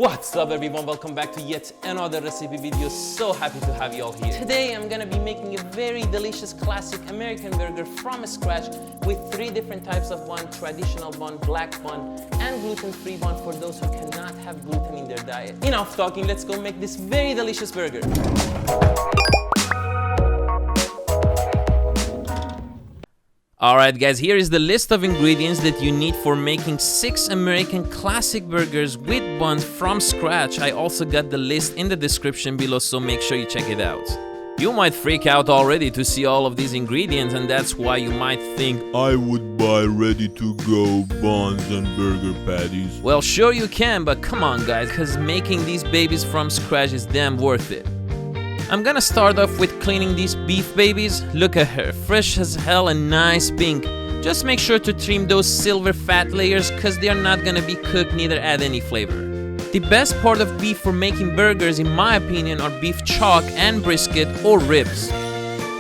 What's up everyone, welcome back to yet another recipe video. So happy to have you all here. Today I'm gonna be making a very delicious classic American burger from scratch with 3 different types of bun: traditional bun, black bun, and gluten-free bun for those who cannot have gluten in their diet. Enough talking, let's go make this very delicious burger. Alright guys, here is the list of ingredients that you need for making 6 American classic burgers with buns from scratch. I also got the list in the description below, so make sure you check it out. You might freak out already to see all of these ingredients, and that's why you might think, I would buy ready-to-go buns and burger patties. Well, sure you can, but come on guys, because making these babies from scratch is damn worth it. I'm gonna start off with cleaning these beef babies. Look at her, fresh as hell and nice pink. Just make sure to trim those silver fat layers because they are not gonna be cooked, neither add any flavor. The best part of beef for making burgers, in my opinion, are beef chuck and brisket or ribs.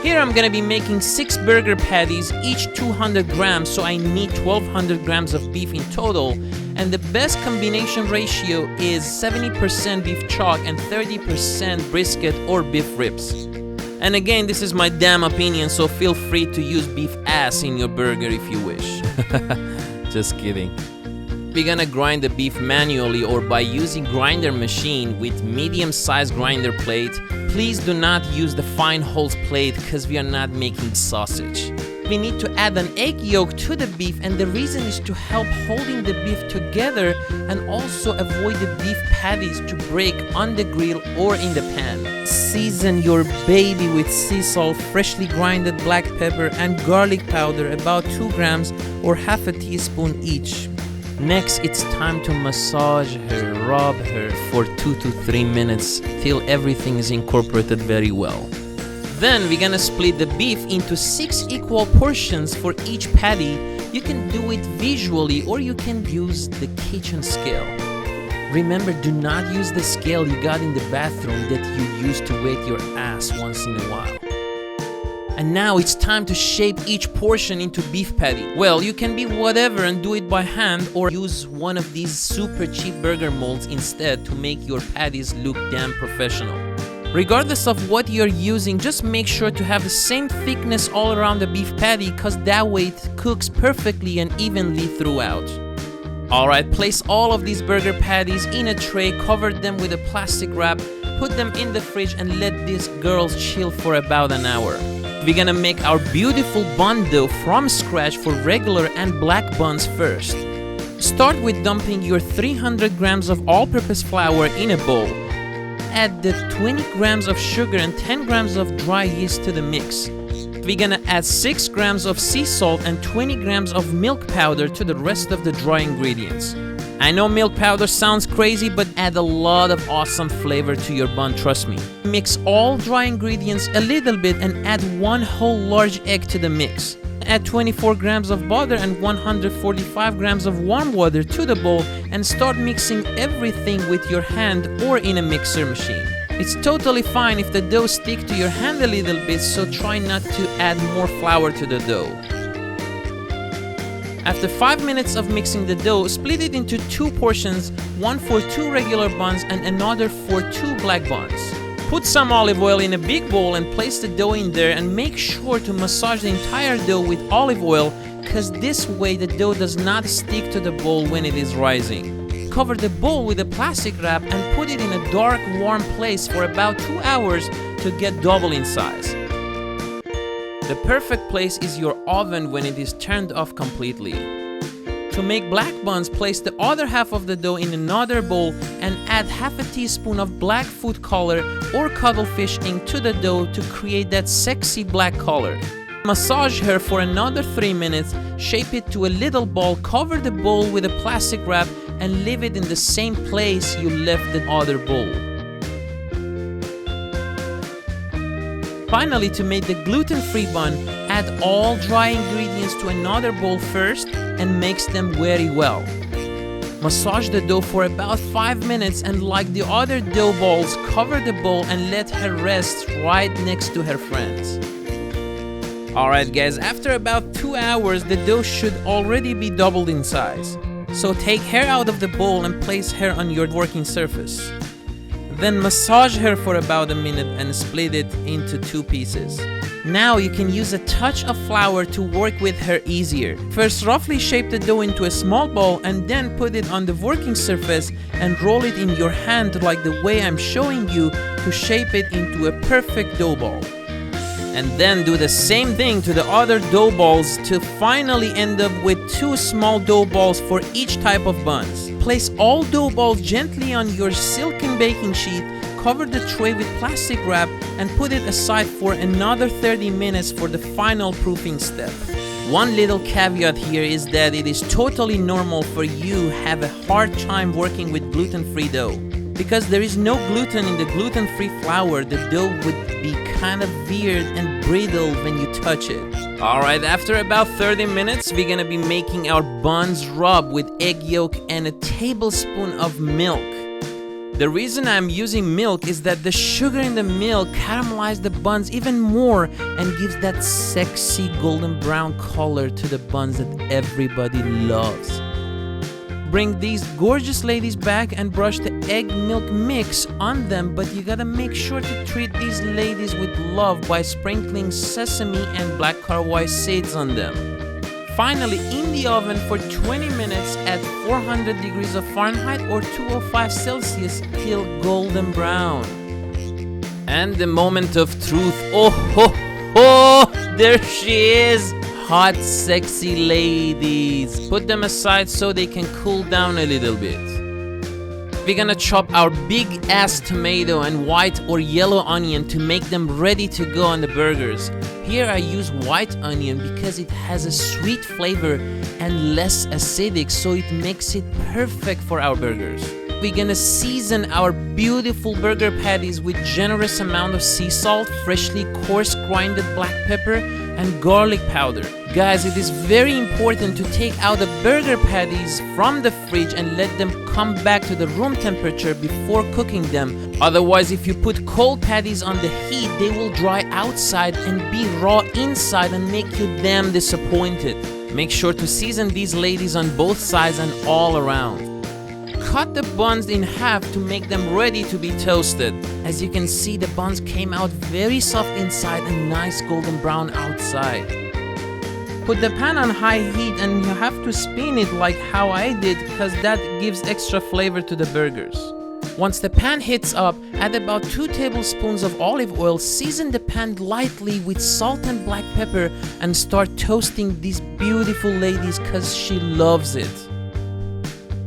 Here I'm gonna be making 6 burger patties, each 200 grams, so I need 1200 grams of beef in total. And the best combination ratio is 70% beef chuck and 30% brisket or beef ribs. And again, this is my damn opinion, so feel free to use beef ass in your burger if you wish. Just kidding. We're gonna grind the beef manually or by using grinder machine with medium-sized grinder plate. Please do not use the fine holes plate because we are not making sausage. We need to add an egg yolk to the beef, and the reason is to help holding the beef together and also avoid the beef patties to break on the grill or in the pan. Season your baby with sea salt, freshly grinded black pepper, and garlic powder, about 2 grams or half a teaspoon each. Next, it's time to massage her, rub her for 2 to 3 minutes till everything is incorporated very well. Then we're gonna split the beef into 6 equal portions for each patty. You can do it visually or you can use the kitchen scale. Remember, do not use the scale you got in the bathroom that you use to weigh your ass once in a while. And now it's time to shape each portion into beef patty. Well, you can be whatever and do it by hand or use one of these super cheap burger molds instead to make your patties look damn professional. Regardless of what you're using, just make sure to have the same thickness all around the beef patty, cause that way it cooks perfectly and evenly throughout. Alright, place all of these burger patties in a tray, cover them with a plastic wrap, put them in the fridge and let these girls chill for about an hour. We're gonna make our beautiful bun dough from scratch for regular and black buns first. Start with dumping your 300 grams of all-purpose flour in a bowl. Add the 20 grams of sugar and 10 grams of dry yeast to the mix. We're gonna add 6 grams of sea salt and 20 grams of milk powder to the rest of the dry ingredients. I know milk powder sounds crazy, but add a lot of awesome flavor to your bun, trust me. Mix all dry ingredients a little bit and add 1 whole large egg to the mix. Add 24 grams of butter and 145 grams of warm water to the bowl and start mixing everything with your hand or in a mixer machine. It's totally fine if the dough sticks to your hand a little bit, so try not to add more flour to the dough. After 5 minutes of mixing the dough, split it into 2 portions, one for 2 regular buns and another for 2 black buns. Put some olive oil in a big bowl and place the dough in there, and make sure to massage the entire dough with olive oil, cause this way the dough does not stick to the bowl when it is rising. Cover the bowl with a plastic wrap and put it in a dark, warm place for about 2 hours to get double in size. The perfect place is your oven when it is turned off completely. To make black buns, place the other half of the dough in another bowl and add half a teaspoon of black food color or cuttlefish ink to the dough to create that sexy black color. Massage her for another 3 minutes, shape it to a little ball, cover the bowl with a plastic wrap and leave it in the same place you left the other bowl. Finally, to make the gluten-free bun, add all dry ingredients to another bowl first and mix them very well. Massage the dough for about 5 minutes and, like the other dough balls, cover the bowl and let her rest right next to her friends. Alright guys, after about 2 hours the dough should already be doubled in size. So take her out of the bowl and place her on your working surface. Then massage her for about a minute and split it into 2 pieces. Now you can use a touch of flour to work with her easier. First, roughly shape the dough into a small ball and then put it on the working surface and roll it in your hand like the way I'm showing you to shape it into a perfect dough ball. And then do the same thing to the other dough balls to finally end up with 2 small dough balls for each type of buns. Place all dough balls gently on your silken baking sheet, cover the tray with plastic wrap, and put it aside for another 30 minutes for the final proofing step. One little caveat here is that it is totally normal for you have a hard time working with gluten-free dough. Because there is no gluten in the gluten-free flour, the dough would be kind of weird and brittle when you touch it. Alright, after about 30 minutes, we're gonna be making our buns rub with egg yolk and a tablespoon of milk. The reason I'm using milk is that the sugar in the milk caramelizes the buns even more and gives that sexy golden brown color to the buns that everybody loves. Bring these gorgeous ladies back and brush the egg milk mix on them, but you gotta make sure to treat these ladies with love by sprinkling sesame and black caraway seeds on them. Finally, in the oven for 20 minutes at 400 degrees of Fahrenheit or 205 Celsius till golden brown. And the moment of truth, oh ho ho, there she is! Hot, sexy ladies. Put them aside so they can cool down a little bit. We're gonna chop our big ass tomato and white or yellow onion to make them ready to go on the burgers. Here I use white onion because it has a sweet flavor and less acidic, so it makes it perfect for our burgers. We're gonna season our beautiful burger patties with generous amount of sea salt, freshly coarse grinded black pepper, and garlic powder. Guys, it is very important to take out the burger patties from the fridge and let them come back to the room temperature before cooking them. Otherwise, if you put cold patties on the heat, they will dry outside and be raw inside and make you damn disappointed. Make sure to season these ladies on both sides and all around. Cut the buns in half to make them ready to be toasted. As you can see, the buns came out very soft inside and nice golden brown outside. Put the pan on high heat and you have to spin it like how I did because that gives extra flavor to the burgers. Once the pan heats up, add about 2 tablespoons of olive oil, season the pan lightly with salt and black pepper and start toasting these beautiful ladies because she loves it.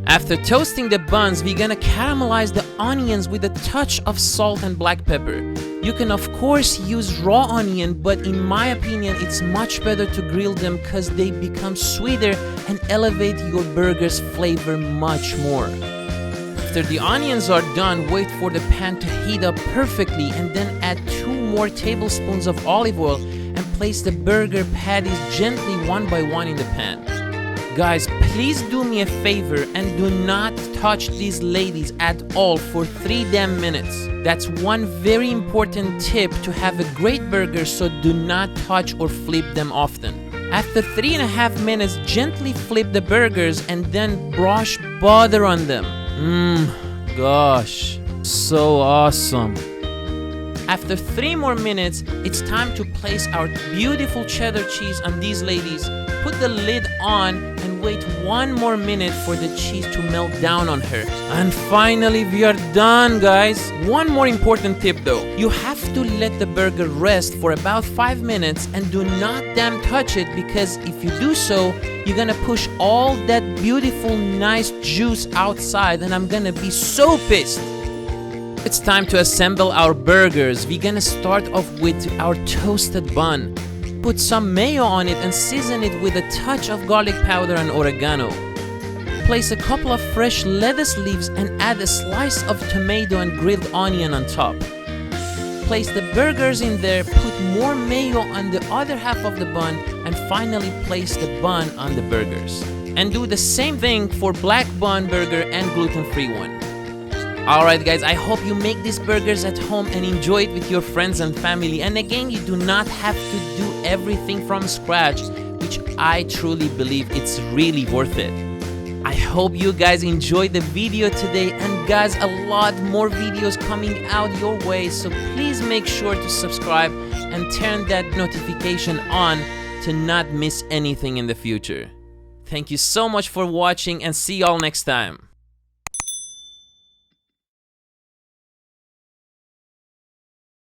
After toasting the buns, we're gonna caramelize the onions with a touch of salt and black pepper. You can of course use raw onion, but in my opinion it's much better to grill them because they become sweeter and elevate your burger's flavor much more. After the onions are done, wait for the pan to heat up perfectly and then add 2 more tablespoons of olive oil and place the burger patties gently one by one in the pan. Guys, please do me a favor and do not touch these ladies at all for 3 damn minutes. That's one very important tip to have a great burger, so do not touch or flip them often. After 3.5 minutes, gently flip the burgers and then brush butter on them. Gosh, so awesome. After 3 more minutes, it's time to place our beautiful cheddar cheese on these ladies. Put the lid on and wait 1 more minute for the cheese to melt down on her. And finally, we are done, guys. One more important tip though. You have to let the burger rest for about 5 minutes and do not damn touch it, because if you do so, you're gonna push all that beautiful, nice juice outside and I'm gonna be so pissed. It's time to assemble our burgers. We're gonna start off with our toasted bun. Put some mayo on it and season it with a touch of garlic powder and oregano. Place a couple of fresh lettuce leaves and add a slice of tomato and grilled onion on top. Place the burgers in there, put more mayo on the other half of the bun, and finally place the bun on the burgers. And do the same thing for black bun burger and gluten-free one. Alright guys, I hope you make these burgers at home and enjoy it with your friends and family. And again, you do not have to do everything from scratch, which I truly believe it's really worth it. I hope you guys enjoyed the video today, and guys, a lot more videos coming out your way, so please make sure to subscribe and turn that notification on to not miss anything in the future. Thank you so much for watching, and see y'all next time.